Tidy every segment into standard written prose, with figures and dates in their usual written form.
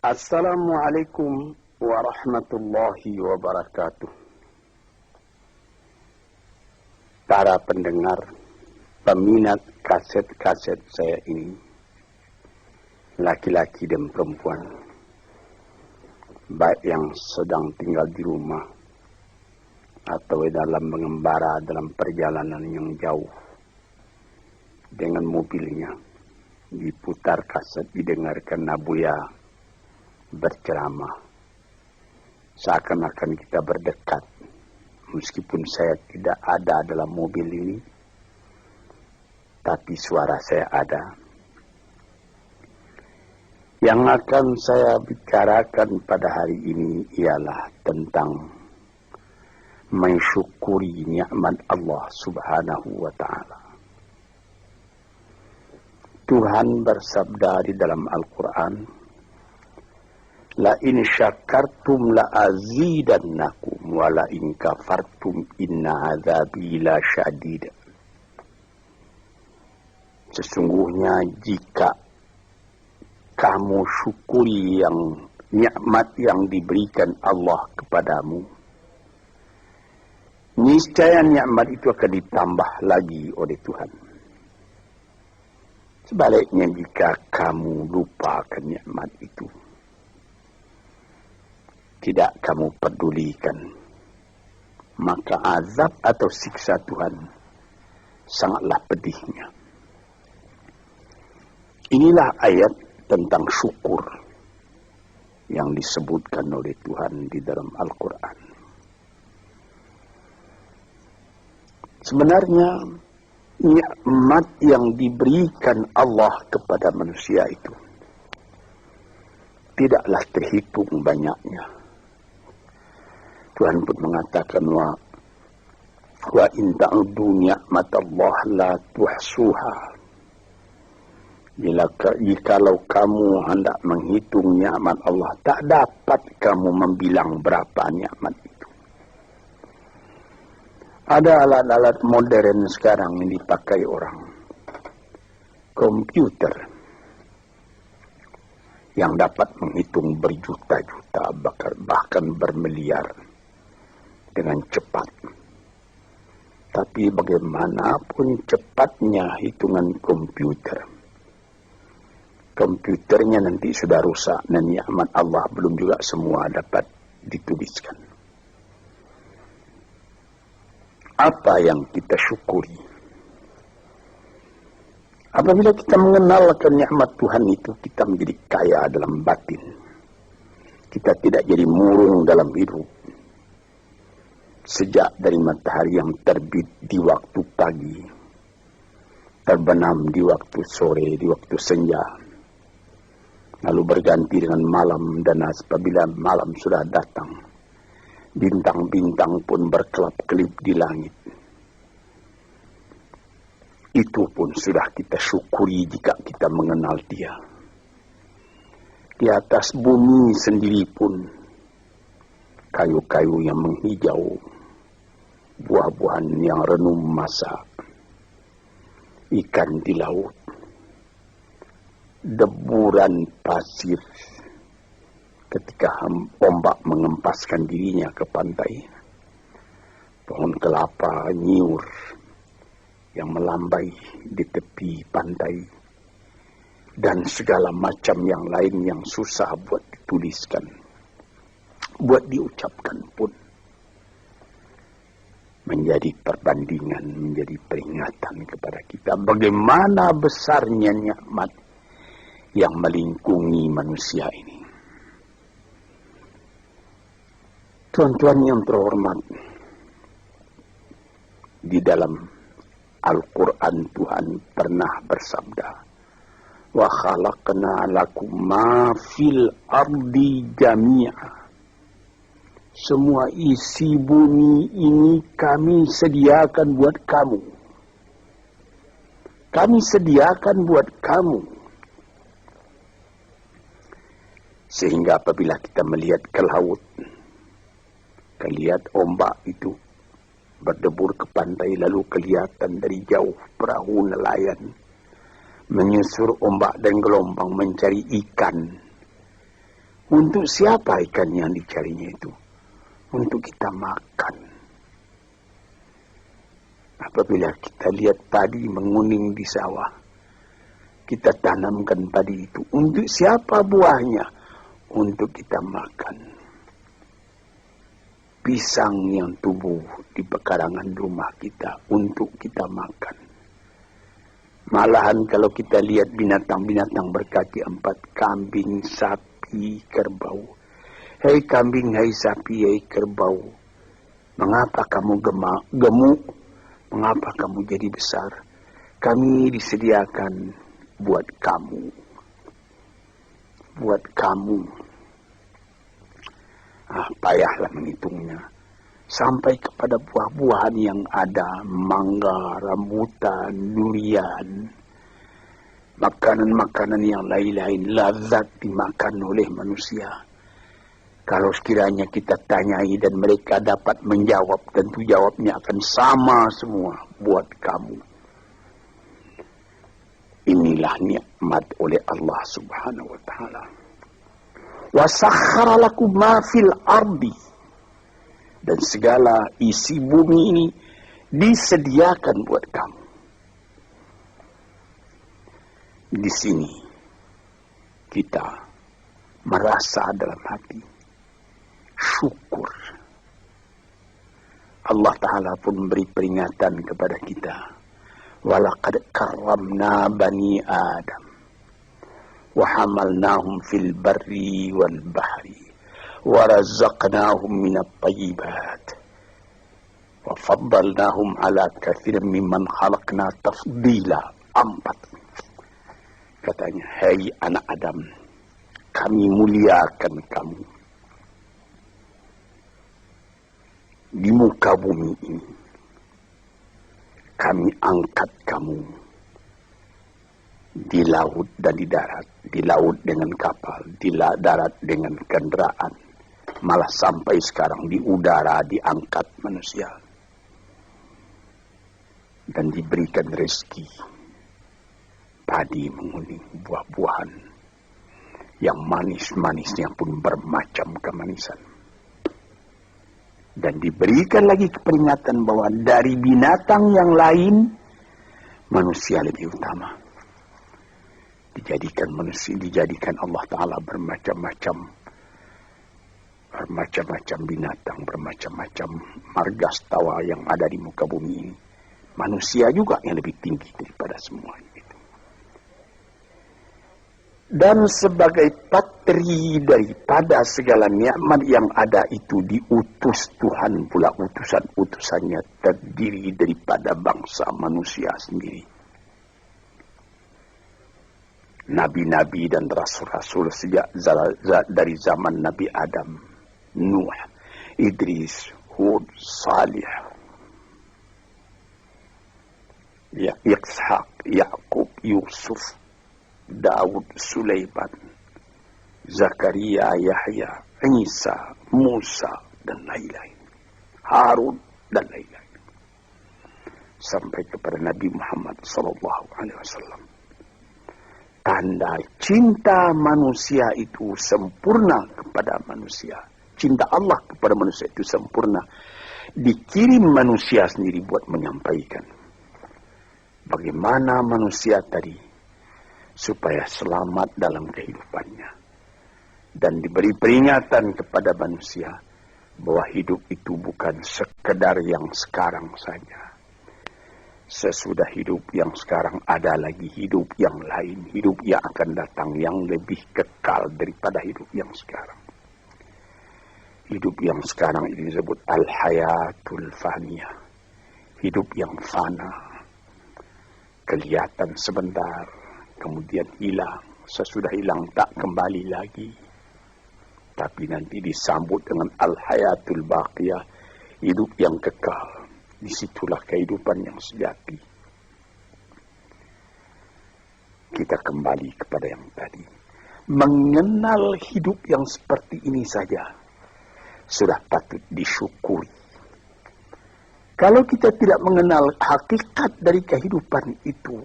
Assalamualaikum warahmatullahi wabarakatuh. Para pendengar, peminat kaset-kaset saya ini, laki-laki dan perempuan, baik yang sedang tinggal di rumah atau dalam mengembara dalam perjalanan yang jauh dengan mobilnya, diputar kaset, didengarkan Nabuya berceramah, seakan-akan kita berdekat, meskipun saya tidak ada dalam mobil ini, tapi suara saya ada. Yang akan saya bicarakan pada hari ini ialah tentang mensyukuri nikmat Allah Subhanahu wa Ta'ala. Tuhan bersabda di dalam Al-Quran, la in syakartum la azidannakum wa la in kafartum inna azabi la syadid. Sesungguhnya jika kamu syukuri yang nikmat yang diberikan Allah kepadamu, niscaya nikmat itu akan ditambah lagi oleh Tuhan. Sebaliknya jika kamu lupakan nikmat itu, tidak kamu pedulikan, maka azab atau siksa Tuhan sangatlah pedihnya. Inilah ayat tentang syukur yang disebutkan oleh Tuhan di dalam Al-Quran. Sebenarnya nikmat yang diberikan Allah kepada manusia itu tidaklah terhitung banyaknya. Tuhan pun mengatakan wa in ta'udu ni'matallah la tuhsuha. Jikalau kamu hendak menghitung nikmat Allah, tak dapat kamu membilang berapa nikmat itu. Ada alat-alat modern sekarang yang dipakai orang, komputer, yang dapat menghitung berjuta-juta, bahkan bermiliar dengan cepat. Tapi bagaimanapun cepatnya hitungan komputernya nanti sudah rusak dan nikmat Allah belum juga semua dapat dituliskan. Apa yang kita syukuri? Apabila kita mengenalkan nikmat Tuhan itu, kita menjadi kaya dalam batin. Kita tidak jadi murung dalam hidup. Sejak dari matahari yang terbit di waktu pagi, terbenam di waktu sore, di waktu senja, lalu berganti dengan malam, dan apabila malam sudah datang, bintang-bintang pun berkelap-kelip di langit. Itu pun sudah kita syukuri jika kita mengenal Dia. Di atas bumi sendiri pun kayu-kayu yang menghijau, buah-buahan yang renum masak, ikan di laut, deburan pasir ketika ombak mengempaskan dirinya ke pantai, pohon kelapa nyiur yang melambai di tepi pantai, dan segala macam yang lain yang susah buat dituliskan, buat diucapkan pun, menjadi perbandingan, menjadi peringatan kepada kita bagaimana besarnya nikmat yang melingkungi manusia ini. Tuan-tuan yang terhormat, di dalam Al-Quran Tuhan pernah bersabda, wa khalaqna lakum ma fil ardi jami'a. Semua isi bumi ini kami sediakan buat kamu. Kami sediakan buat kamu. Sehingga apabila kita melihat ke laut, lihat ombak itu berdebur ke pantai, lalu kelihatan dari jauh perahu nelayan menyusur ombak dan gelombang mencari ikan Untuk siapa ikan yang dicarinya itu? Untuk kita makan. Apabila kita lihat padi menguning di sawah, kita tanamkan padi itu. Untuk siapa buahnya? Untuk kita makan. Pisang yang tumbuh di pekarangan rumah kita untuk kita makan. Malahan kalau kita lihat binatang-binatang berkaki 4, kambing, sapi, kerbau. Hei kambing, hei sapi, hei kerbau, mengapa kamu gemuk? Mengapa kamu jadi besar? Kami disediakan buat kamu. Buat kamu. Payahlah menghitungnya. Sampai kepada buah-buahan yang ada, mangga, rambutan, durian, makanan-makanan yang lain-lain, lazat dimakan oleh manusia. Kalau sekiranya kita tanyai dan mereka dapat menjawab, tentu jawabnya akan sama semua buat kamu. Inilah nikmat oleh Allah Subhanahu wa ta'ala. Wa sakhkhara lakum ma fil ardi, dan segala isi bumi ini disediakan buat kamu. Di sini kita merasa dalam hati syukur. Allah Ta'ala pun beri peringatan kepada kita. Walaqad karramna bani Adam wa hamalnahum fil barri wal bahri wa razaqnahum minat tayyibat wa faddalnahum ala katsirin mimman khalaqna tafdila. 4. Katanya, hai anak Adam, kami muliakan kamu di muka bumi ini. Kami angkat kamu di laut dan di darat. Di laut dengan kapal, di darat dengan kendaraan. Malah sampai sekarang di udara diangkat manusia. Dan diberikan rezeki. Padi menguning, buah-buahan yang manis-manisnya pun bermacam kemanisan. Dan diberikan lagi peringatan bahwa dari binatang yang lain, manusia lebih utama. Dijadikan Allah Ta'ala bermacam-macam binatang, bermacam-macam margastawa yang ada di muka bumi ini. Manusia juga yang lebih tinggi daripada semuanya. Dan sebagai patri daripada segala nikmat yang ada itu, diutus Tuhan pula, utusan-utusannya terdiri daripada bangsa manusia sendiri. Nabi-nabi dan rasul-rasul sejak dari zaman Nabi Adam, Nuh, Idris, Hud, Salih, Ishaq, Yakub, Yusuf, Daud, Sulaiman, Zakaria, Yahya, Isa, Musa, dan lain-lain. Harun, dan lain-lain. Sampai kepada Nabi Muhammad SAW. Tanda cinta manusia itu sempurna kepada manusia. Cinta Allah kepada manusia itu sempurna. Dikirim manusia sendiri buat menyampaikan bagaimana manusia tadi supaya selamat dalam kehidupannya. Dan diberi peringatan kepada manusia bahwa hidup itu bukan sekedar yang sekarang saja. Sesudah hidup yang sekarang ada lagi hidup yang lain. Hidup yang akan datang yang lebih kekal daripada hidup yang sekarang. Hidup yang sekarang ini disebut al-hayatul faniyah. Hidup yang fana. Kelihatan sebentar, kemudian hilang. Sesudah hilang tak kembali lagi. Tapi nanti disambut dengan al-hayatul baqiyah. Hidup yang kekal. Disitulah kehidupan yang sejati. Kita kembali kepada yang tadi. Mengenal hidup yang seperti ini saja sudah patut disyukuri. Kalau kita tidak mengenal hakikat dari kehidupan itu,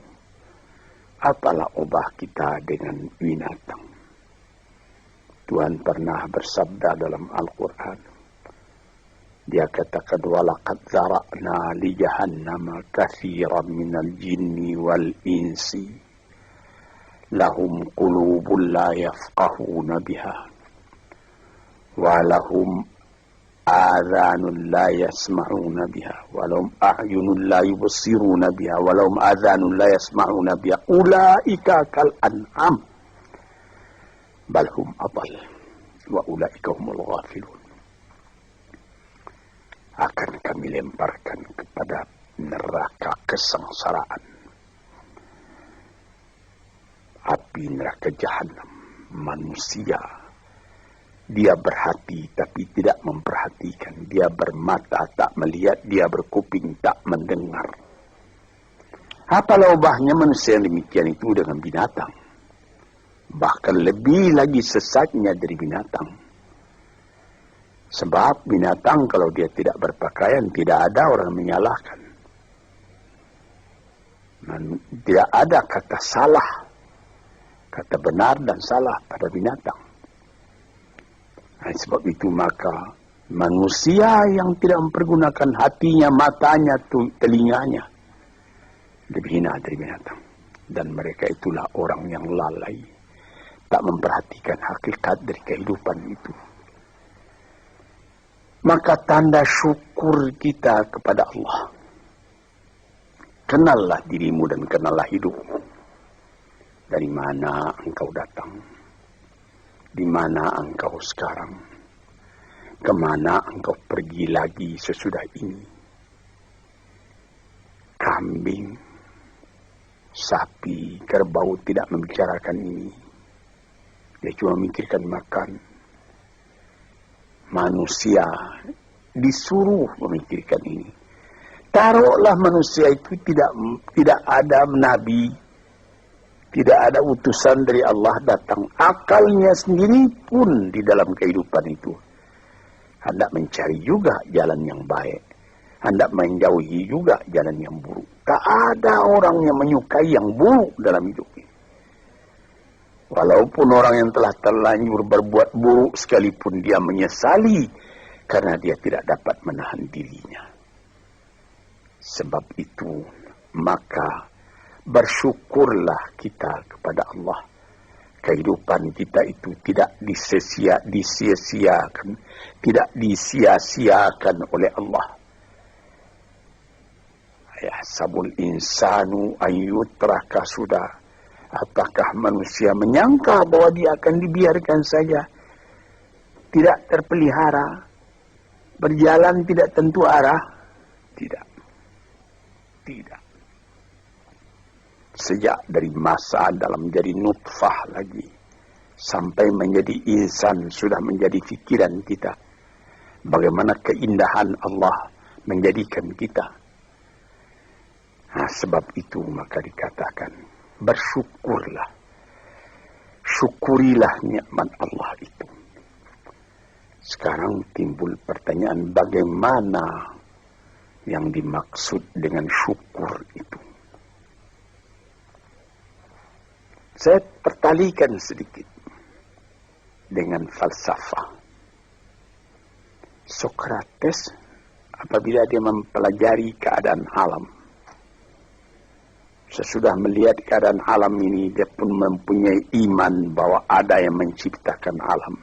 apalah obah kita dengan binatang. Tuhan pernah bersabda dalam Al-Quran. Dia katakan, walaqad zara'na li jahannama katsiran minal jinni wal insi lahum qulubun la yafqahuna biha wa lahum adhanun la yasma'una biha wa lahum a'yunun la yubsiruna biha wa lahum adhanun la yasma'una biha ulaika kal an'am bal hum adall wa ulaika humul ghafilun. Akan kami lemparkan kepada neraka kesengsaraan, api neraka jahanam. Manusia, dia berhati tapi tidak memperhatikan, dia bermata tak melihat, dia berkuping tak mendengar. Apalah ubahnya manusia yang demikian itu dengan binatang? Bahkan lebih lagi sesatnya dari binatang. Sebab binatang kalau dia tidak berpakaian, tidak ada orang menyalahkan. Tidak ada kata salah, kata benar dan salah pada binatang. Nah, sebab itu maka manusia yang tidak mempergunakan hatinya, matanya, telinganya, lebih hina dari binatang. Dan mereka itulah orang yang lalai, tak memperhatikan hakikat dari kehidupan itu. Maka tanda syukur kita kepada Allah, kenallah dirimu dan kenallah hidupmu. Dari mana engkau datang? Di mana engkau sekarang? Kemana engkau pergi lagi sesudah ini? Kambing, sapi, kerbau tidak membicarakan ini. Dia cuma memikirkan makan. Manusia disuruh memikirkan ini. Taruhlah manusia itu tidak ada nabi, tidak ada utusan dari Allah datang. Akalnya sendiri pun di dalam kehidupan itu hendak mencari juga jalan yang baik, hendak menjauhi juga jalan yang buruk. Tak ada orang yang menyukai yang buruk dalam hidup ini. Walaupun orang yang telah terlanjur berbuat buruk sekalipun dia menyesali karena dia tidak dapat menahan dirinya. Sebab itu maka bersyukurlah kita kepada Allah. Kehidupan kita itu tidak disia-siakan, tidak disia-siakan oleh Allah. Yahsabul insanu ayyutraka sudah. Apakah manusia menyangka bahwa dia akan dibiarkan saja, tidak terpelihara, berjalan tidak tentu arah? Tidak. Tidak. Sejak dari masa dalam menjadi nutfah lagi, sampai menjadi insan sudah menjadi fikiran kita. Bagaimana keindahan Allah menjadikan kita. Nah, sebab itu maka dikatakan, bersyukurlah, syukurilah nikmat Allah itu. Sekarang timbul pertanyaan, bagaimana yang dimaksud dengan syukur itu? Saya pertalikan sedikit dengan falsafah. Sokrates apabila dia mempelajari keadaan alam, sesudah melihat keadaan alam ini, dia pun mempunyai iman bahwa ada yang menciptakan alam,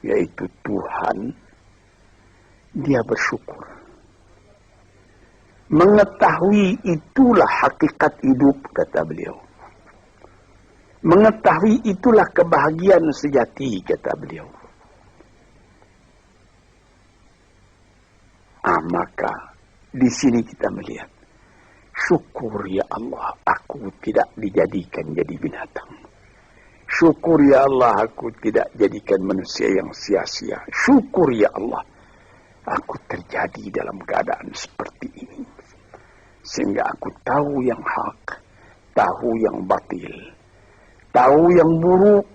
yaitu Tuhan. Dia bersyukur. Mengetahui itulah hakikat hidup, kata beliau. Mengetahui itulah kebahagiaan sejati, kata beliau. Maka di sini kita melihat, syukur ya Allah, aku tidak dijadikan jadi binatang. Syukur ya Allah, aku tidak jadikan manusia yang sia-sia. Syukur ya Allah, aku terjadi dalam keadaan seperti ini. Sehingga aku tahu yang hak, tahu yang batil, tahu yang buruk,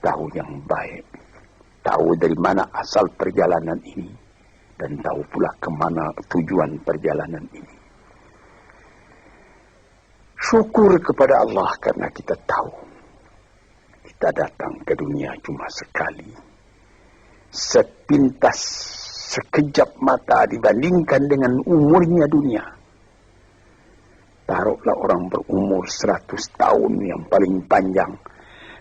tahu yang baik. Tahu dari mana asal perjalanan ini, dan tahu pula kemana tujuan perjalanan ini. Syukur kepada Allah karena kita tahu kita datang ke dunia cuma sekali. Sepintas, sekejap mata dibandingkan dengan umurnya dunia. Taruhlah orang berumur 100 tahun yang paling panjang.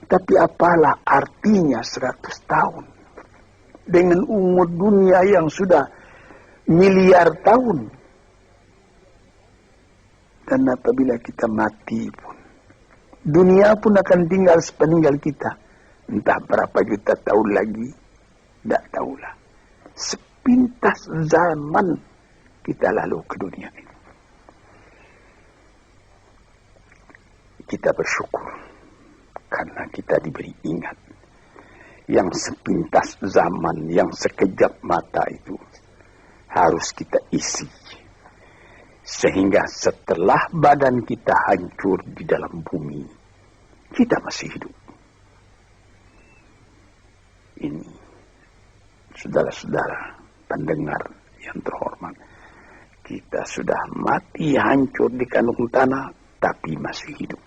Tapi apalah artinya 100 tahun? Dengan umur dunia yang sudah miliar tahun. Dan apabila kita mati pun, dunia pun akan tinggal sepeninggal kita. Entah berapa juta tahun lagi, tidak tahulah. Sepintas zaman kita lalu ke dunia ini. Kita bersyukur karena kita diberi ingat. Yang sepintas zaman, yang sekejap mata itu harus kita isi. Sehingga setelah badan kita hancur di dalam bumi, kita masih hidup. Ini, saudara-saudara pendengar yang terhormat, kita sudah mati hancur di kandung tanah, tapi masih hidup.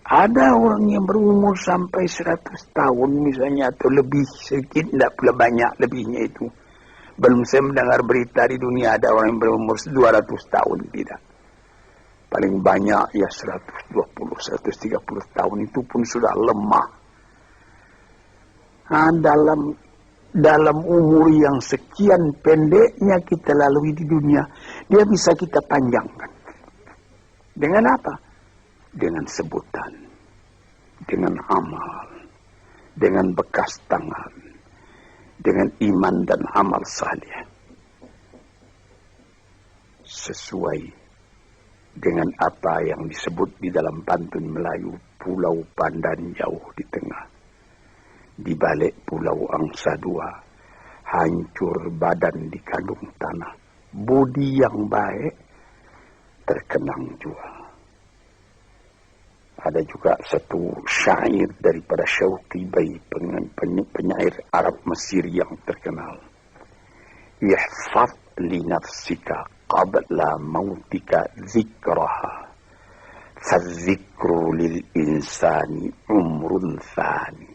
Ada orang yang berumur sampai 100 tahun misalnya, atau lebih sedikit, tidak pula banyak lebihnya itu. Belum saya mendengar berita di dunia ada orang yang berumur 200 tahun, tidak. Paling banyak ya 120, 130 tahun, itu pun sudah lemah. Nah, dalam umur yang sekian pendeknya kita lalui di dunia, dia bisa kita panjangkan. Dengan apa? Dengan sebutan, dengan amal, dengan bekas tangan, dengan iman dan amal saleh. Sesuai dengan apa yang disebut di dalam pantun Melayu, Pulau Pandan jauh di tengah. Di balik Pulau Angsa Dua, hancur badan di kandung tanah. Budi yang baik terkenang jua. Ada juga satu syair daripada Syauqi Bai, penyair Arab Mesir yang terkenal. Ihfaz li nafsika qabla mautika zikraha, fadzikru lil insani umrun thani.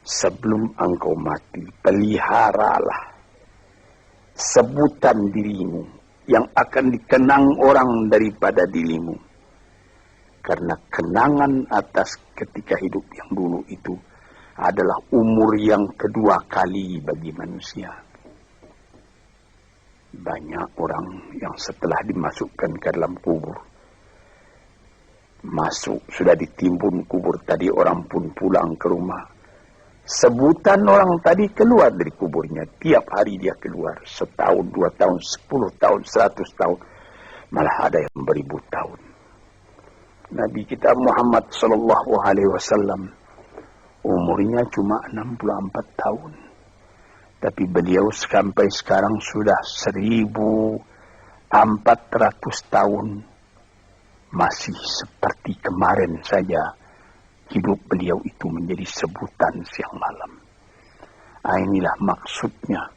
Sebelum engkau mati, peliharalah sebutan dirimu yang akan dikenang orang daripada dirimu. Karena kenangan atas ketika hidup yang dulu itu adalah umur yang kedua kali bagi manusia. Banyak orang yang setelah dimasukkan ke dalam kubur, masuk, sudah ditimbun kubur tadi, orang pun pulang ke rumah. Sebutan orang tadi keluar dari kuburnya. Tiap hari dia keluar. 1 tahun, 2 tahun, 10 tahun, 100 tahun. Malah ada yang beribu tahun. Nabi kita Muhammad sallallahu alaihi wasallam umurnya cuma 64 tahun. Tapi beliau sampai sekarang sudah 1400 tahun. Masih seperti kemarin saja hidup beliau itu menjadi sebutan siang malam. Inilah maksudnya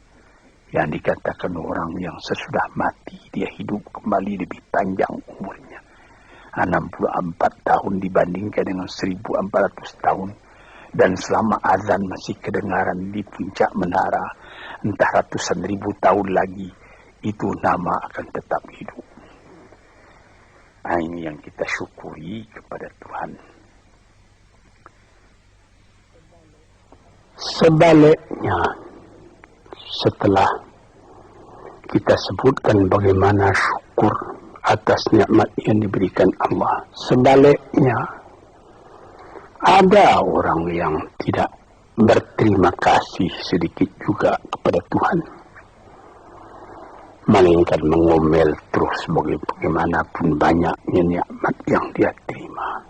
yang dikatakan orang yang sesudah mati dia hidup kembali lebih panjang umurnya. 64 tahun dibandingkan dengan 1400 tahun. Dan selama azan masih kedengaran di puncak menara, entah ratusan ribu tahun lagi, itu nama akan tetap hidup. Ini yang kita syukuri kepada Tuhan. Sebaliknya, setelah kita sebutkan bagaimana syukur atas nikmat yang diberikan Allah, sebaliknya ada orang yang tidak berterima kasih sedikit juga kepada Tuhan, melainkan mengomel terus bagaimanapun banyaknya nikmat yang dia terima.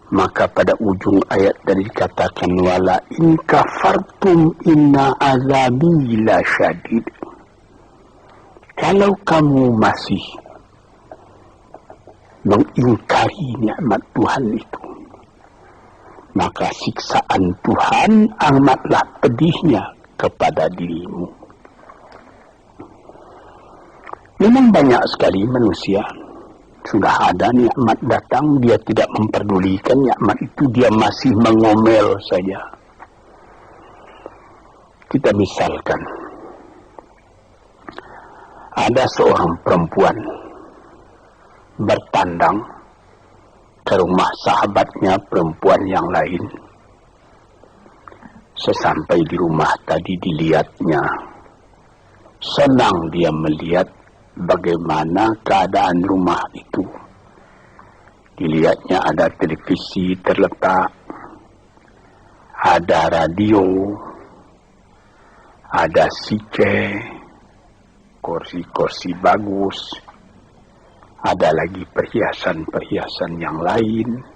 Maka pada ujung ayat tadi dikatakan, wala in kafartum inna azabi la syadid. Kalau kamu masih mengingkari nikmat Tuhan itu, maka siksaan Tuhan amatlah pedihnya kepada dirimu. Memang banyak sekali manusia Sudah ada nikmat datang, dia tidak memperdulikan nikmat itu, dia masih mengomel saja. Kita misalkan, ada seorang perempuan bertandang ke rumah sahabatnya perempuan yang lain. Sesampai di rumah tadi dilihatnya, senang dia melihat bagaimana keadaan rumah itu. Dilihatnya ada televisi terletak, ada radio, ada CC, kursi-kursi bagus, ada lagi perhiasan-perhiasan yang lain.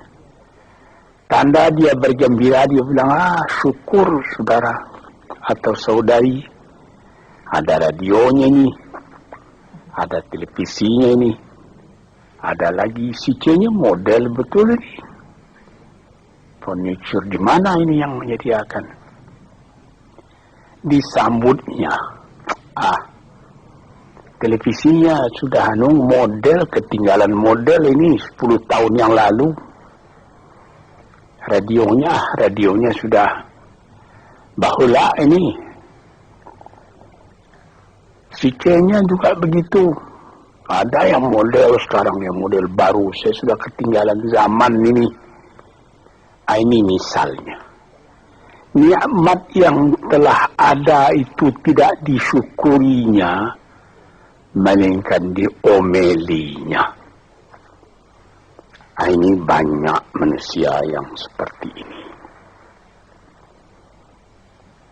Tanda dia bergembira, dia bilang, syukur saudara atau saudari, ada radionya ini, ada televisinya ini, ada lagi CC-nya model betul ini. Furniture di mana ini yang menyediakan? Disambutnya, televisinya sudah model, ketinggalan model ini 10 tahun yang lalu. Radionya sudah bahula ini. CC-nya juga begitu. Ada yang model sekarang, yang model baru. Saya sudah ketinggalan zaman ini. Ini misalnya. Nikmat yang telah ada itu tidak disyukurinya, melainkan diomelinya. Ini banyak manusia yang seperti ini.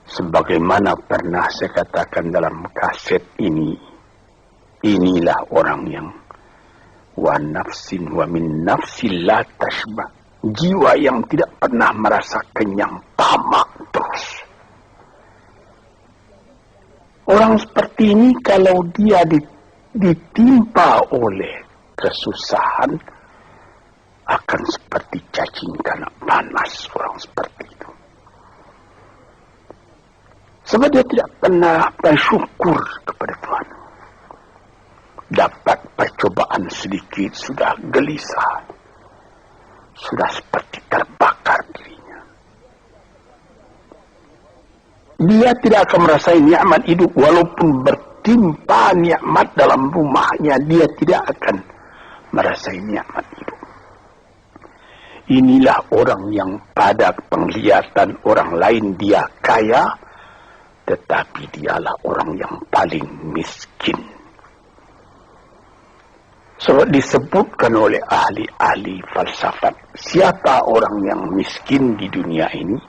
Sebagaimana pernah saya katakan dalam kaset ini, inilah orang yang wa nafsin wa min nafsin la tashba, jiwa yang tidak pernah merasa kenyang, tamak terus. Orang seperti ini kalau dia ditimpa oleh kesusahan, akan seperti cacing kena panas orang seperti itu. Sebab dia tidak pernah bersyukur kepada Tuhan. Dapat percobaan sedikit, sudah gelisah. Sudah seperti terbakar dirinya. Dia tidak akan merasakan nikmat hidup. Walaupun bertimpa nikmat dalam rumahnya, dia tidak akan merasakan nikmat hidup. Inilah orang yang pada penglihatan orang lain dia kaya, tetapi dialah orang yang paling miskin. Sebab disebutkan oleh ahli-ahli falsafat, siapa orang yang miskin di dunia ini?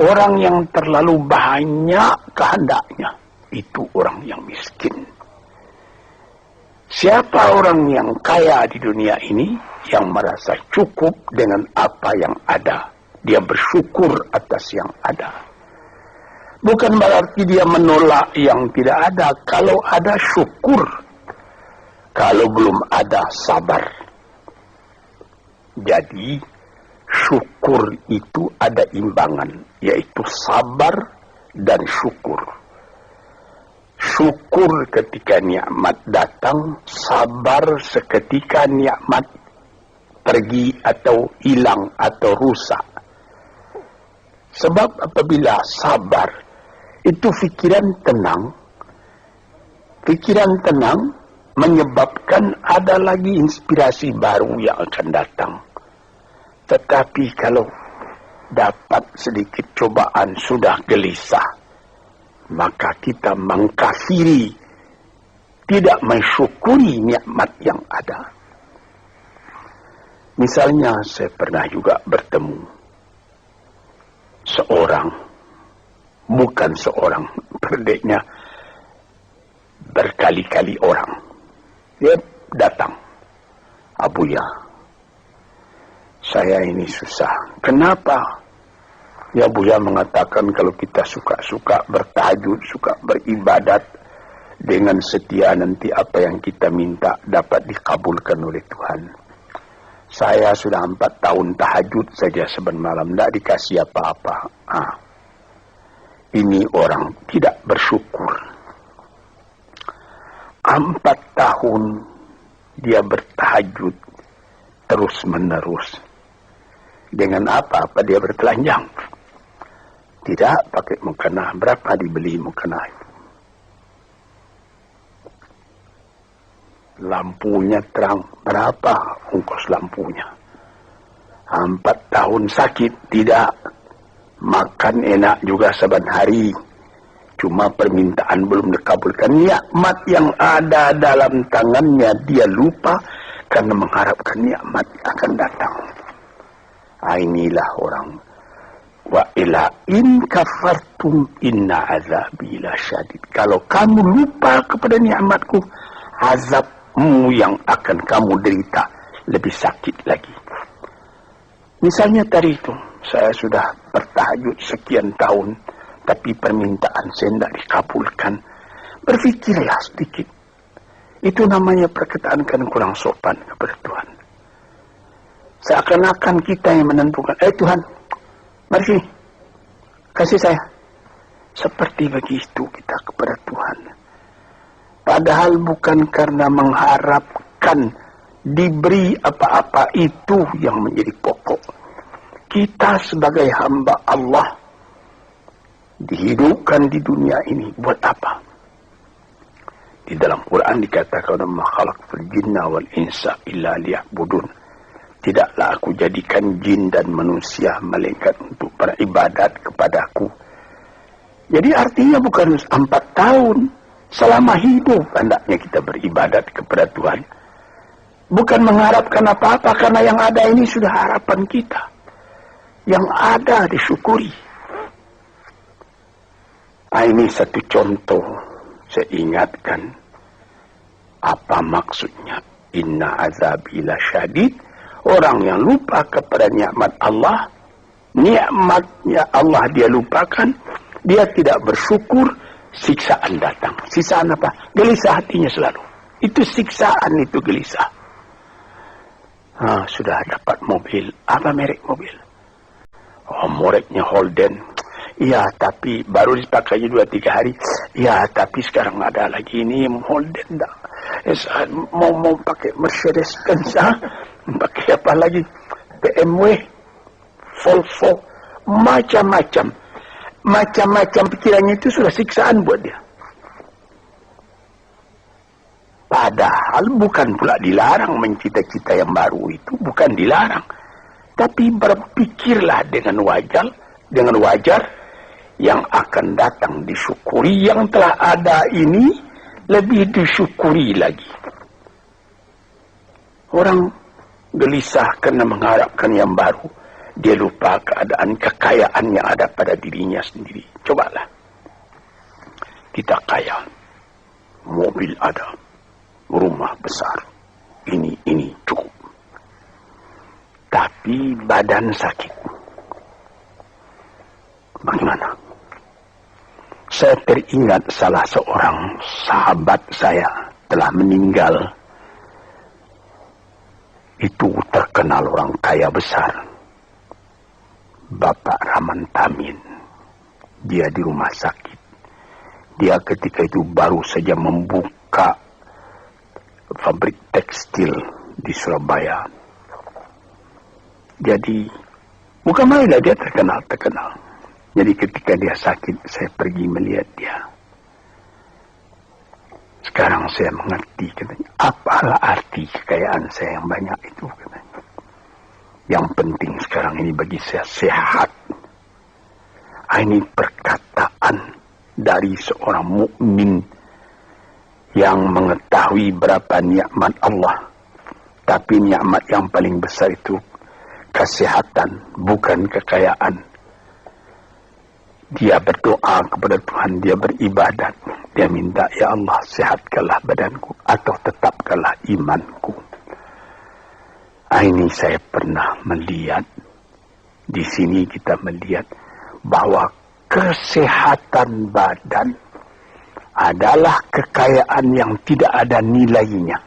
Orang yang terlalu banyak kehendaknya, itu orang yang miskin. Siapa orang yang kaya di dunia ini? Yang merasa cukup dengan apa yang ada. Dia bersyukur atas yang ada. Bukan berarti dia menolak yang tidak ada. Kalau ada, syukur. Kalau belum ada, sabar. Jadi, syukur itu ada imbangan, yaitu sabar dan syukur. Syukur ketika nikmat datang, sabar seketika nikmat pergi atau hilang atau rusak. Sebab apabila sabar, itu pikiran tenang menyebabkan ada lagi inspirasi baru yang akan datang. Tetapi kalau dapat sedikit cobaan sudah gelisah, maka kita mengkafiri, tidak mensyukuri nikmat yang ada. Misalnya saya pernah juga bertemu bukan seorang, berdeknya berkali-kali orang. Dia datang, Abuya, saya ini susah. Kenapa? Ya Buya mengatakan kalau kita suka-suka bertahajud, suka beribadat dengan setia, nanti apa yang kita minta dapat dikabulkan oleh Tuhan. Saya sudah 4 tahun tahajud saja saban malam, tidak dikasih apa-apa. Ini orang tidak bersyukur. 4 tahun dia bertahajud terus menerus. Dengan apa dia bertelanjang? Tidak pakai mukena. Berapa dibeli mukena itu? Lampunya terang. Berapa ongkos lampunya? 4 tahun sakit. Tidak. Makan enak juga saban hari. Cuma permintaan belum dikabulkan. Nikmat yang ada dalam tangannya dia lupa karena mengharapkan nikmat akan datang. Inilah orang. Wa ila in kafartum inna azabi lasyadid. Kalau kamu lupa kepada nikmatku, azabmu yang akan kamu derita lebih sakit lagi. Misalnya tadi itu, saya sudah bertahajud sekian tahun, tapi permintaan saya tidak dikabulkan. Berfikirlah sedikit. Itu namanya perkataan kan kurang sopan kepada Tuhan. Seakan-akan kita yang menentukan, Tuhan, mari sini, kasih saya. Seperti begitu kita kepada Tuhan. Padahal bukan karena mengharapkan diberi apa-apa itu yang menjadi pokok. Kita sebagai hamba Allah dihidupkan di dunia ini buat apa? Di dalam Quran dikatakan, "Ma khalaqtul jinna wal insa illa liya'budun." Tidaklah aku jadikan jin dan manusia melainkan untuk beribadat kepadaku. Jadi artinya bukan 4 tahun. Selama hidup hendaknya kita beribadat kepada Tuhan. Bukan mengharapkan apa-apa, karena yang ada ini sudah harapan kita. Yang ada disyukuri. Ini satu contoh. Saya ingatkan apa maksudnya. Inna azabi lasyadid. Orang yang lupa kepada nikmat Allah, nikmatnya Allah dia lupakan, dia tidak bersyukur, siksaan datang. Siksaan apa? Gelisah hatinya selalu. Itu siksaan, itu gelisah. Sudah dapat mobil. Apa merek mobil? Mereknya Holden. Ya, tapi baru dipakai 2-3 hari. Ya, tapi sekarang ada lagi ini Holden dah. Mau pakai Mercedes Benz, pakai apa lagi? BMW, Volvo, macam-macam pikirannya itu sudah siksaan buat dia. Padahal bukan pula dilarang mencita-cita yang baru itu, bukan dilarang. Tapi berpikirlah dengan wajar yang akan datang disyukuri, yang telah ada ini lebih disyukuri lagi. Orang gelisah karena mengharapkan yang baru, dia lupa keadaan kekayaan yang ada pada dirinya sendiri. Cobalah, kita kaya, mobil ada, rumah besar, ini cukup. Tapi badan sakit. Bagaimana? Saya teringat salah seorang sahabat saya telah meninggal. Itu terkenal orang kaya besar. Bapak Rahman Tamin. Dia di rumah sakit. Dia ketika itu baru saja membuka pabrik tekstil di Surabaya. Jadi, bukan main lah, dia terkenal. Jadi ketika dia sakit, saya pergi melihat dia. Sekarang saya mengerti, katanya, apalah arti kekayaan saya yang banyak itu, katanya. Yang penting sekarang ini bagi saya sehat. Ini perkataan dari seorang mukmin yang mengetahui berapa nikmat Allah. Tapi nikmat yang paling besar itu kesehatan, bukan kekayaan. Dia berdoa kepada Tuhan, dia beribadat. Dia minta, ya Allah, sehatkanlah badanku atau tetapkanlah imanku. Ini saya pernah melihat. Di sini kita melihat bahwa kesehatan badan adalah kekayaan yang tidak ada nilainya.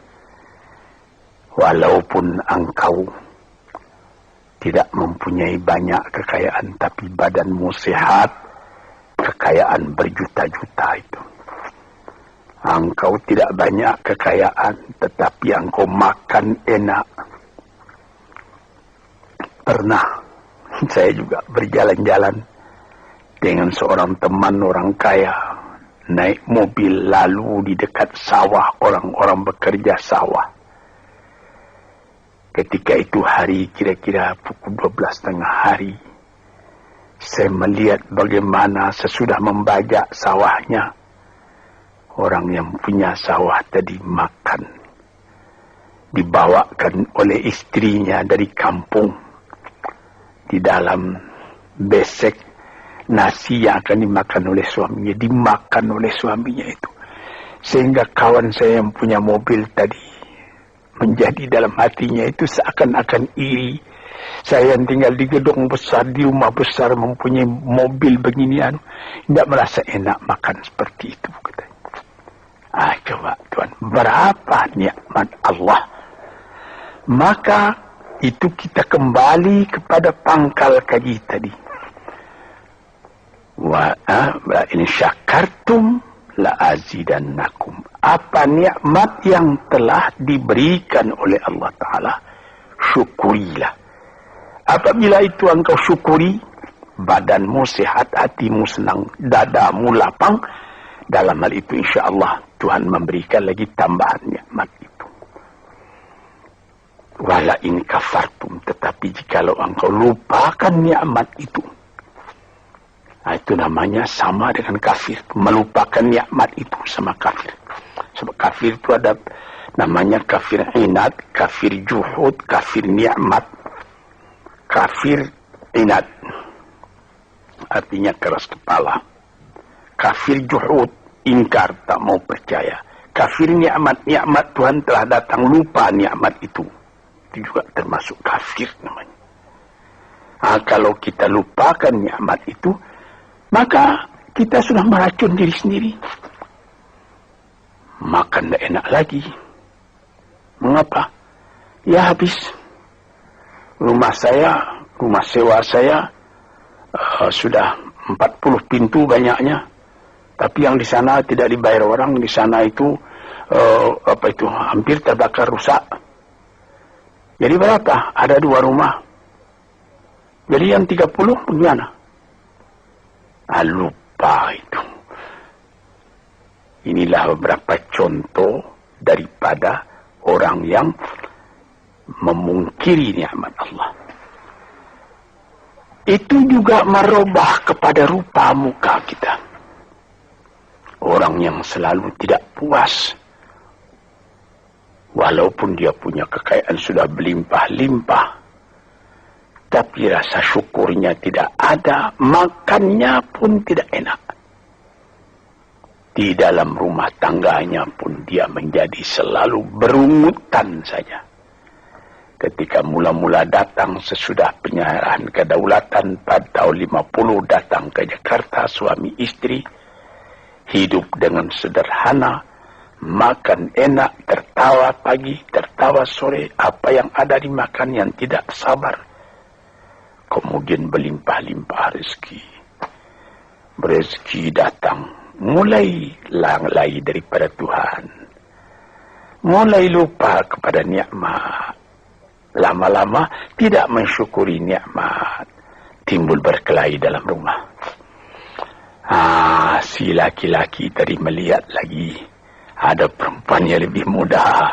Walaupun engkau tidak mempunyai banyak kekayaan, tapi badanmu sehat, kekayaan berjuta-juta itu. Engkau tidak banyak kekayaan, tetapi engkau makan enak. Pernah saya juga berjalan-jalan dengan seorang teman orang kaya, naik mobil lalu di dekat sawah, orang-orang bekerja sawah. Ketika itu hari kira-kira pukul 12.30 hari, saya melihat bagaimana sesudah membajak sawahnya, orang yang punya sawah tadi makan. Dibawakan oleh istrinya dari kampung. Di dalam besek nasi yang akan dimakan oleh suaminya, dimakan oleh suaminya itu. Sehingga kawan saya yang punya mobil tadi, menjadi dalam hatinya itu seakan-akan iri. Saya yang tinggal di gedung besar, di rumah besar, mempunyai mobil beginian, tidak merasa enak makan seperti itu. Coba Tuhan, berapa nikmat Allah. Maka itu kita kembali kepada pangkal kaji tadi. Wa in syakartum la azidannakum. Apa nikmat yang telah diberikan oleh Allah Ta'ala, syukurilah. Apabila itu engkau syukuri, badanmu sehat, hatimu senang, dadamu lapang. Dalam hal itu insya Allah Tuhan memberikan lagi tambahan nikmat itu. Wala in kafartum, tetapi jikalau engkau lupakan nikmat itu, itu namanya sama dengan kafir. Melupakan nikmat itu sama kafir. Sebab kafir itu ada namanya kafir inad, kafir juhud, kafir nikmat. Kafir inad artinya keras kepala. Kafir juhud, ingkar, tak mau percaya. Kafir nikmat, nikmat Tuhan telah datang, lupa nikmat itu. Itu juga termasuk kafir namanya. Kalau kita lupakan nikmat itu, maka kita sudah meracun diri sendiri. Makan tidak enak lagi. Mengapa? Ya habis. Rumah sewa saya sudah 40 pintu banyaknya. Tapi yang di sana tidak dibayar orang, di sana itu hampir terbakar, rusak. Jadi berapa? Ada 2 rumah. Jadi yang 30 bagaimana? Lupa itu. Inilah beberapa contoh daripada orang yang memungkiri nikmat Allah. Itu juga merubah kepada rupa muka kita. Orang yang selalu tidak puas, walaupun dia punya kekayaan sudah berlimpah-limpah, tapi rasa syukurnya tidak ada, makannya pun tidak enak. Di dalam rumah tangganya pun dia menjadi selalu berungutan saja. Ketika mula-mula datang sesudah penyerahan kedaulatan pada tahun 50, datang ke Jakarta, suami istri, hidup dengan sederhana, makan enak, tertawa pagi, tertawa sore, apa yang ada dimakan yang tidak sabar. Kemudian berlimpah-limpah rezeki. Rezeki datang, mulai lalai daripada Tuhan. Mulai lupa kepada nikmat. Lama-lama tidak mensyukuri nikmat. Timbul berkelahi dalam rumah. Si laki-laki tadi melihat lagi ada perempuan yang lebih muda.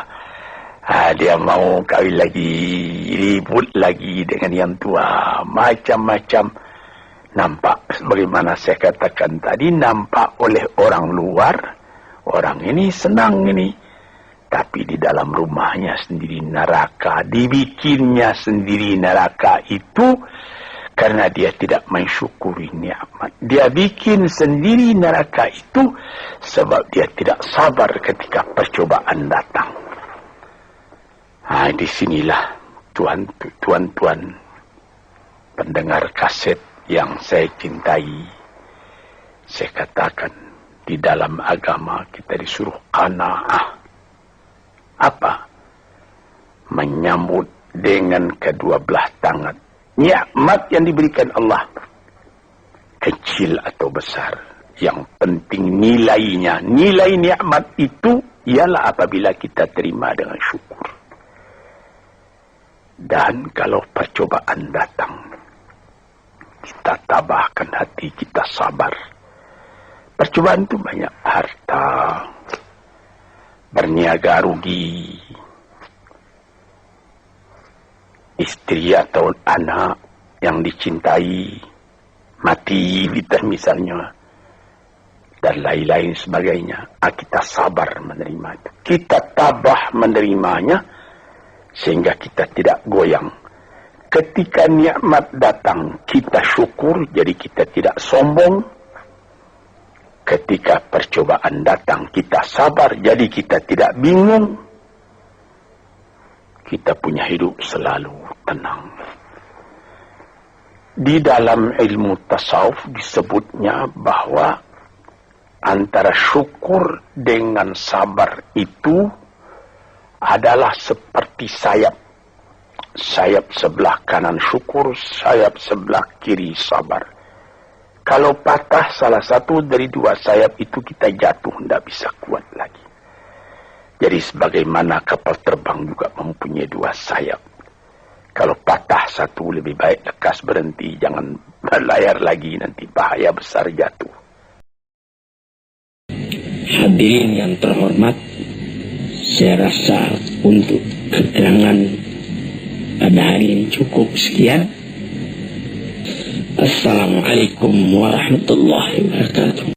Dia mau kawin lagi, ribut lagi dengan yang tua, macam-macam. Nampak sebagaimana saya katakan tadi, nampak oleh orang luar, orang ini senang ini. Tapi di dalam rumahnya sendiri neraka, dibikinnya sendiri neraka itu karena dia tidak mensyukuri nikmat. Dia bikin sendiri neraka itu sebab dia tidak sabar ketika percobaan datang. Di sinilah tuan-tuan pendengar kaset yang saya cintai. Saya katakan di dalam agama kita disuruh qanaah. Apa? Menyambut dengan kedua belah tangan nikmat yang diberikan Allah, kecil atau besar, Yang penting nilainya. Nilai nikmat itu ialah apabila kita terima dengan syukur. Dan kalau percobaan datang, kita tabahkan hati, kita sabar. Percobaan itu banyak. Harta, berniaga rugi, istri atau anak yang dicintai mati misalnya, dan lain-lain sebagainya. Kita sabar menerima itu. Kita tabah menerimanya sehingga kita tidak goyang. Ketika nikmat datang, kita syukur, jadi kita tidak sombong. Ketika percobaan datang, kita sabar, jadi kita tidak bingung. Kita punya hidup selalu tenang. Di dalam ilmu tasawuf disebutnya bahwa antara syukur dengan sabar itu adalah seperti sayap. Sayap sebelah kanan syukur, sayap sebelah kiri sabar. Kalau patah salah satu dari dua sayap itu, kita jatuh, tidak bisa kuat lagi. Jadi sebagaimana kapal terbang juga mempunyai dua sayap. Kalau patah satu, lebih baik lekas berhenti, jangan berlayar lagi, nanti bahaya besar jatuh. Hadirin yang terhormat, saya rasa untuk keterangan pada hari ini cukup sekian. Assalamualaikum warahmatullahi wabarakatuh.